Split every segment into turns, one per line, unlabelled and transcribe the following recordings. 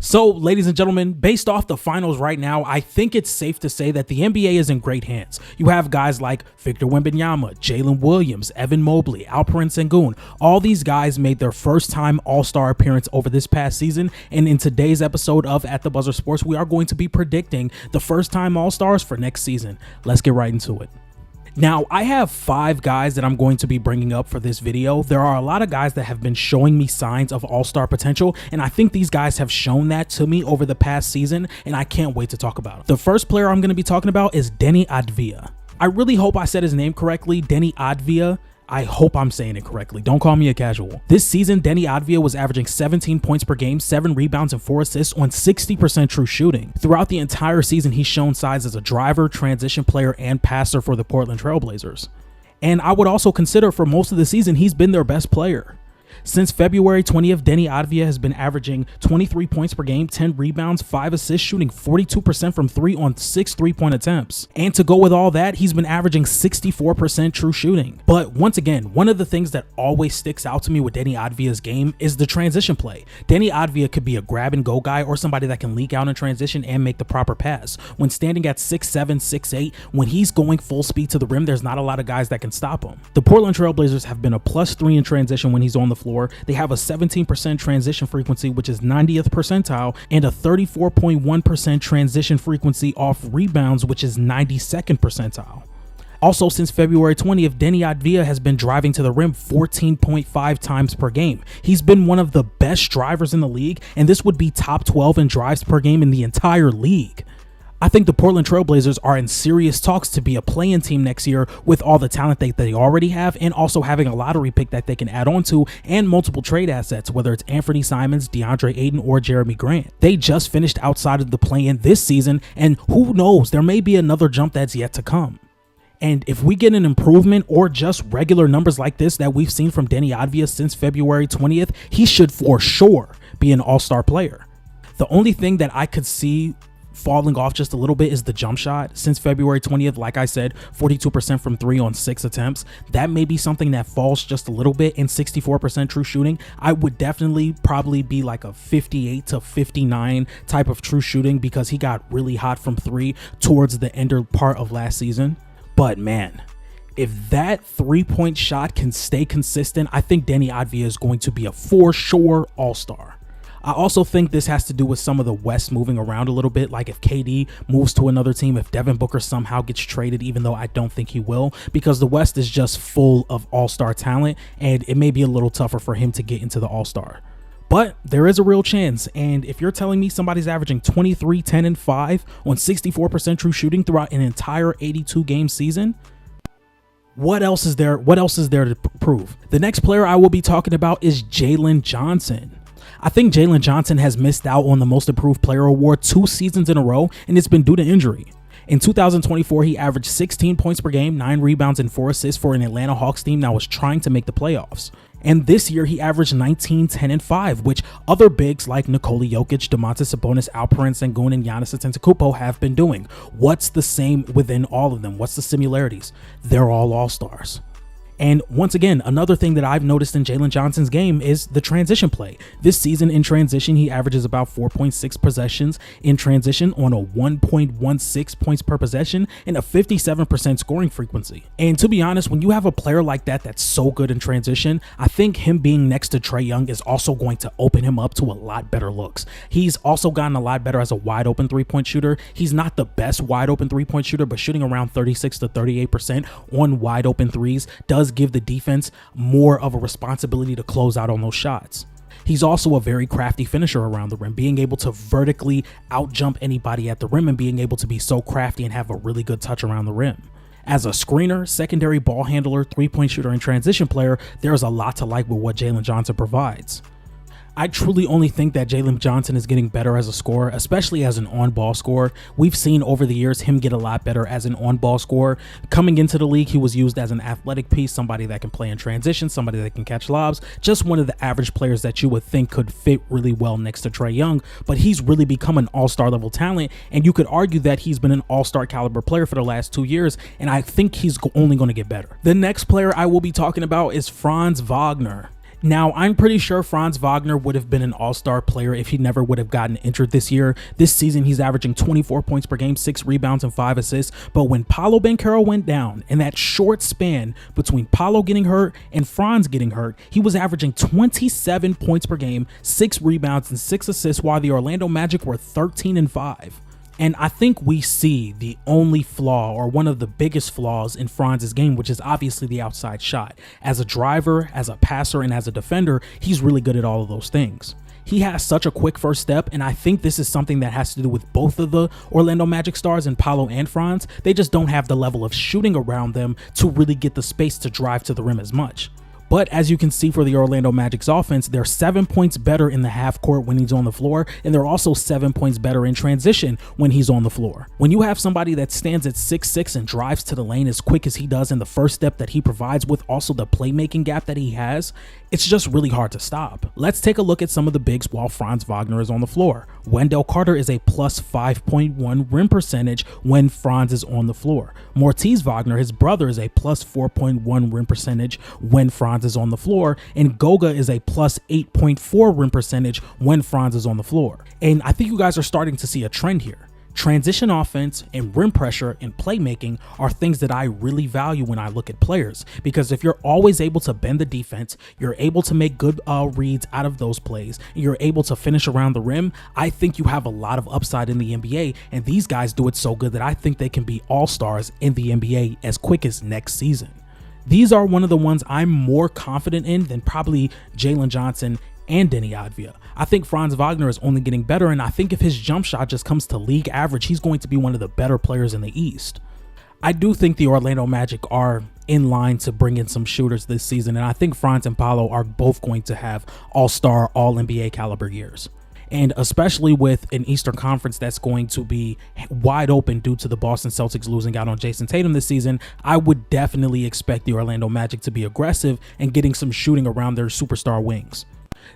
So, ladies and gentlemen, based off the finals right now, I think it's safe to say that the NBA is in great hands. You have guys like Victor Wembanyama, Jalen Williams, Evan Mobley, Alperen Sengun. All these guys made their first time All-Star appearance over this past season, and in today's episode of At the Buzzer Sports, we are going to be predicting the first time All-Stars for next season. Let's get right into it. Now, I have 5 guys that I'm going to be bringing up for this video. There are a lot of guys that have been showing me signs of all-star potential, and I think these guys have shown that to me over the past season, and I can't wait to talk about it. The first player I'm going to be talking about is Deni Avdija. I really hope I said his name correctly, Deni Avdija. I hope I'm saying it correctly. Don't call me a casual. This season, Deni Avdija was averaging 17 points per game, 7 rebounds, and 4 assists on 60% true shooting. Throughout the entire season, he's shown signs as a driver, transition player, and passer for the Portland Trail Blazers. And I would also consider for most of the season, he's been their best player. Since February 20th, Deni Avdija has been averaging 23 points per game, 10 rebounds, 5 assists, shooting 42% from 3 on 6 3-point attempts. And to go with all that, he's been averaging 64% true shooting. But once again, one of the things that always sticks out to me with Deni Avdija's game is the transition play. Deni Avdija could be a grab-and-go guy or somebody that can leak out in transition and make the proper pass. When standing at 6'7", 6'8", when he's going full speed to the rim, there's not a lot of guys that can stop him. The Portland Trail Blazers have been a +3 in transition when he's on the floor. They have a 17% transition frequency, which is 90th percentile, and a 34.1% transition frequency off rebounds, which is 92nd percentile. Also, since February 20th, Deni Avdija has been driving to the rim 14.5 times per game. He's been one of the best drivers in the league, and this would be top 12 in drives per game in the entire league. I think the Portland Trail Blazers are in serious talks to be a play-in team next year with all the talent that they already have, and also having a lottery pick that they can add on to, and multiple trade assets, whether it's Anthony Simons, DeAndre Ayton, or Jeremy Grant. They just finished outside of the play-in this season, and who knows, there may be another jump that's yet to come. And if we get an improvement or just regular numbers like this that we've seen from Deni Avdija since February 20th, he should for sure be an all-star player. The only thing that I could see falling off just a little bit is the jump shot. Since February 20th, like I said, 42% from 3 on 6 attempts. That may be something that falls just a little bit. In 64% true shooting, I would definitely probably be like a 58 to 59 type of true shooting, because he got really hot from 3 towards the end part of last season. But man, if that 3-point shot can stay consistent, I think Deni Avdija is going to be a for sure all-star. I also think this has to do with some of the West moving around a little bit, like if KD moves to another team, if Devin Booker somehow gets traded, even though I don't think he will, because the West is just full of all-star talent, and it may be a little tougher for him to get into the all-star. But there is a real chance, and if you're telling me somebody's averaging 23, 10, and 5 on 64% true shooting throughout an entire 82-game season, what else is there to prove? The next player I will be talking about is Jalen Johnson. I think Jalen Johnson has missed out on the Most Improved Player award 2 seasons in a row, and it's been due to injury. In 2024, he averaged 16 points per game, 9 rebounds, and 4 assists for an Atlanta Hawks team that was trying to make the playoffs. And this year, he averaged 19, 10, and 5, which other bigs like Nikola Jokic, Domantas Sabonis, Alperen Sengun, and Giannis Antetokounmpo have been doing. What's the same within all of them? What's the similarities? They're all all-stars. And once again, another thing that I've noticed in Jalen Johnson's game is the transition play. This season in transition, he averages about 4.6 possessions in transition on a 1.16 points per possession and a 57% scoring frequency. And to be honest, when you have a player like that that's so good in transition, I think him being next to Trae Young is also going to open him up to a lot better looks. He's also gotten a lot better as a wide open 3-point shooter. He's not the best wide open 3-point shooter, but shooting around 36 to 38% on wide open threes does give the defense more of a responsibility to close out on those shots. He's also a very crafty finisher around the rim, being able to vertically outjump anybody at the rim and being able to be so crafty and have a really good touch around the rim. As a screener, secondary ball handler, 3-point shooter, and transition player, there's a lot to like with what Jalen Johnson provides. I truly only think that Jalen Johnson is getting better as a scorer, especially as an on-ball scorer. We've seen over the years him get a lot better as an on-ball scorer. Coming into the league, he was used as an athletic piece, somebody that can play in transition, somebody that can catch lobs, just one of the average players that you would think could fit really well next to Trae Young, but he's really become an all-star level talent, and you could argue that he's been an all-star caliber player for the last 2 years, and I think he's only going to get better. The next player I will be talking about is Franz Wagner. Now, I'm pretty sure Franz Wagner would have been an all-star player if he never would have gotten injured this year. This season, he's averaging 24 points per game, 6 rebounds, and 5 assists. But when Paolo Banchero went down, in that short span between Paolo getting hurt and Franz getting hurt, he was averaging 27 points per game, 6 rebounds, and 6 assists, while the Orlando Magic were 13-5. And I think we see the only flaw, or one of the biggest flaws in Franz's game, which is obviously the outside shot. As a driver, as a passer, and as a defender, he's really good at all of those things. He has such a quick first step, and I think this is something that has to do with both of the Orlando Magic stars, and Paolo and Franz. They just don't have the level of shooting around them to really get the space to drive to the rim as much. But as you can see for the Orlando Magic's offense, they're 7 points better in the half court when he's on the floor, and they're also 7 points better in transition when he's on the floor. When you have somebody that stands at 6'6" and drives to the lane as quick as he does, and the first step that he provides with also the playmaking gap that he has, it's just really hard to stop. Let's take a look at some of the bigs while Franz Wagner is on the floor. Wendell Carter is a plus 5.1 rim percentage when Franz is on the floor. Moritz Wagner, his brother, is a plus 4.1 rim percentage when Franz is on the floor, and Goga is a plus 8.4 rim percentage when Franz is on the floor. And I think you guys are starting to see a trend here. Transition offense and rim pressure and playmaking are things that I really value when I look at players, because if you're always able to bend the defense, you're able to make good reads out of those plays, and you're able to finish around the rim, I think you have a lot of upside in the NBA, and these guys do it so good that I think they can be all-stars in the NBA as quick as next season. These are one of the ones I'm more confident in than probably Jalen Johnson and Deni Avdija. I think Franz Wagner is only getting better, and I think if his jump shot just comes to league average, he's going to be one of the better players in the East. I do think the Orlando Magic are in line to bring in some shooters this season, and I think Franz and Paolo are both going to have all-star, all-NBA caliber years. And especially with an Eastern Conference that's going to be wide open due to the Boston Celtics losing out on Jason Tatum this season, I would definitely expect the Orlando Magic to be aggressive and getting some shooting around their superstar wings.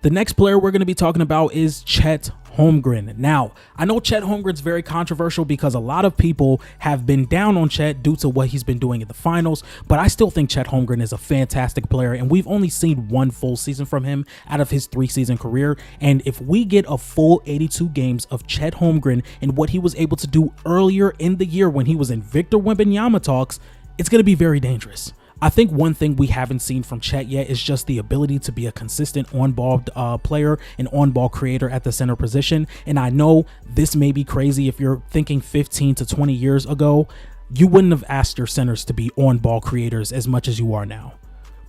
The next player we're going to be talking about is Chet Holmgren. Now, I know Chet Holmgren's very controversial because a lot of people have been down on Chet due to what he's been doing in the finals, but I still think Chet Holmgren is a fantastic player, and we've only seen one full season from him out of his 3-season career. And if we get a full 82 games of Chet Holmgren and what he was able to do earlier in the year when he was in Victor Wembanyama talks, it's going to be very dangerous. I think one thing we haven't seen from Chet yet is just the ability to be a consistent on-ball player, an on-ball creator at the center position. And I know this may be crazy. If you're thinking 15 to 20 years ago, you wouldn't have asked your centers to be on-ball creators as much as you are now.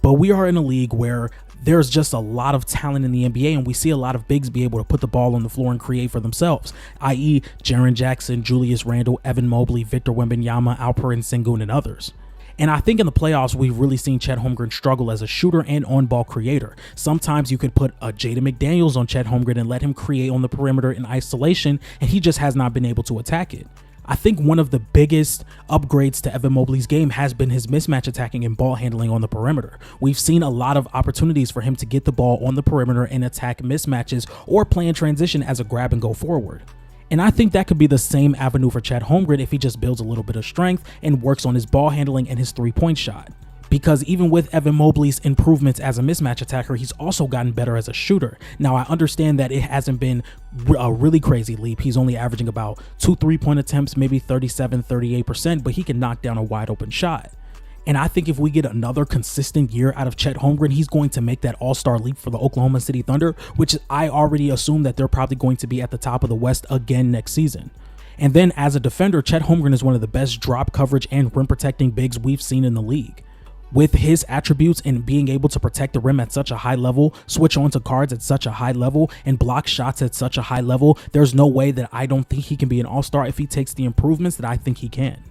But we are in a league where there's just a lot of talent in the NBA, and we see a lot of bigs be able to put the ball on the floor and create for themselves, i.e. Jaren Jackson, Julius Randle, Evan Mobley, Victor Wembanyama, Alperen Sengun, and others. And I think in the playoffs, we've really seen Chet Holmgren struggle as a shooter and on-ball creator. Sometimes you could put a Jaden McDaniels on Chet Holmgren and let him create on the perimeter in isolation, and he just has not been able to attack it. I think one of the biggest upgrades to Evan Mobley's game has been his mismatch attacking and ball handling on the perimeter. We've seen a lot of opportunities for him to get the ball on the perimeter and attack mismatches or play in transition as a grab and go forward. And I think that could be the same avenue for Chet Holmgren if he just builds a little bit of strength and works on his ball handling and his three-point shot. Because even with Evan Mobley's improvements as a mismatch attacker, he's also gotten better as a shooter. Now, I understand that it hasn't been a really crazy leap. He's only averaging about 2 3-point attempts, maybe 37-38%, but he can knock down a wide open shot. And I think if we get another consistent year out of Chet Holmgren, he's going to make that all-star leap for the Oklahoma City Thunder, which I already assume that they're probably going to be at the top of the West again next season. And then as a defender, Chet Holmgren is one of the best drop coverage and rim protecting bigs we've seen in the league. With his attributes and being able to protect the rim at such a high level, switch onto cards at such a high level, and block shots at such a high level, there's no way that I don't think he can be an all-star if he takes the improvements that I think he can.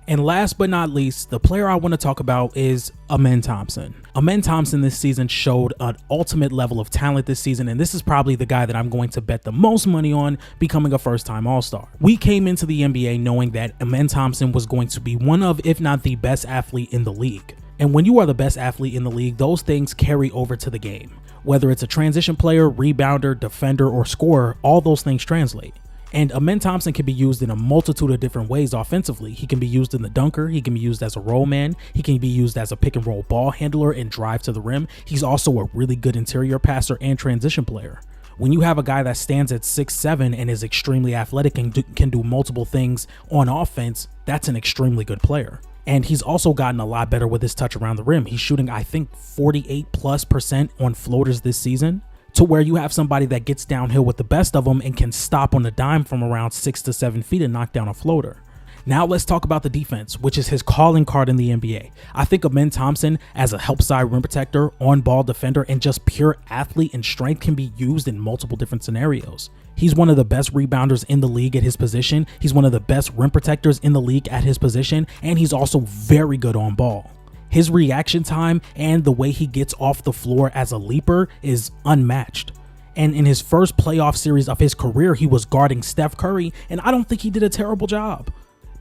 And last but not least, the player I want to talk about is Amen Thompson. Amen Thompson this season showed an ultimate level of talent this season, and this is probably the guy that I'm going to bet the most money on becoming a first-time All-Star. We came into the NBA knowing that Amen Thompson was going to be one of, if not the best athlete in the league. And when you are the best athlete in the league, those things carry over to the game. Whether it's a transition player, rebounder, defender, or scorer, all those things translate. And Amen Thompson can be used in a multitude of different ways offensively. He can be used in the dunker. He can be used as a roll man. He can be used as a pick and roll ball handler and drive to the rim. He's also a really good interior passer and transition player. When you have a guy that stands at 6'7" and is extremely athletic and can do multiple things on offense, that's an extremely good player. And he's also gotten a lot better with his touch around the rim. He's shooting, I think, 48+% on floaters this season, to where you have somebody that gets downhill with the best of them and can stop on a dime from around 6 to 7 feet and knock down a floater. Now let's talk about the defense, which is his calling card in the NBA. I think Amen Thompson as a help side rim protector, on-ball defender, and just pure athlete and strength can be used in multiple different scenarios. He's one of the best rebounders in the league at his position. He's one of the best rim protectors in the league at his position, and he's also very good on ball. His reaction time and the way he gets off the floor as a leaper is unmatched. And in his first playoff series of his career, he was guarding Steph Curry, and I don't think he did a terrible job.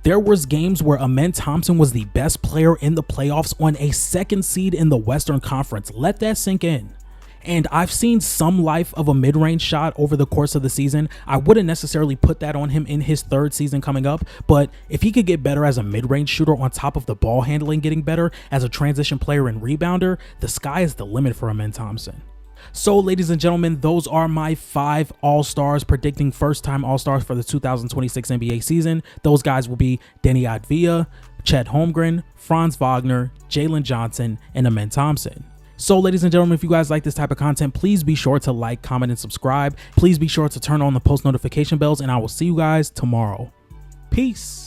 There was games where Amen Thompson was the best player in the playoffs on a second seed in the Western Conference. Let that sink in. And I've seen some life of a mid-range shot over the course of the season. I wouldn't necessarily put that on him in his third season coming up, but if he could get better as a mid-range shooter on top of the ball handling getting better as a transition player and rebounder, the sky is the limit for Amen Thompson. So, ladies and gentlemen, those are my 5 All-Stars predicting first-time All-Stars for the 2026 NBA season. Those guys will be Deni Avdija, Chet Holmgren, Franz Wagner, Jalen Johnson, and Amen Thompson. So, ladies and gentlemen, if you guys like this type of content, please be sure to like, comment, and subscribe. Please be sure to turn on the post notification bells, and I will see you guys tomorrow. Peace.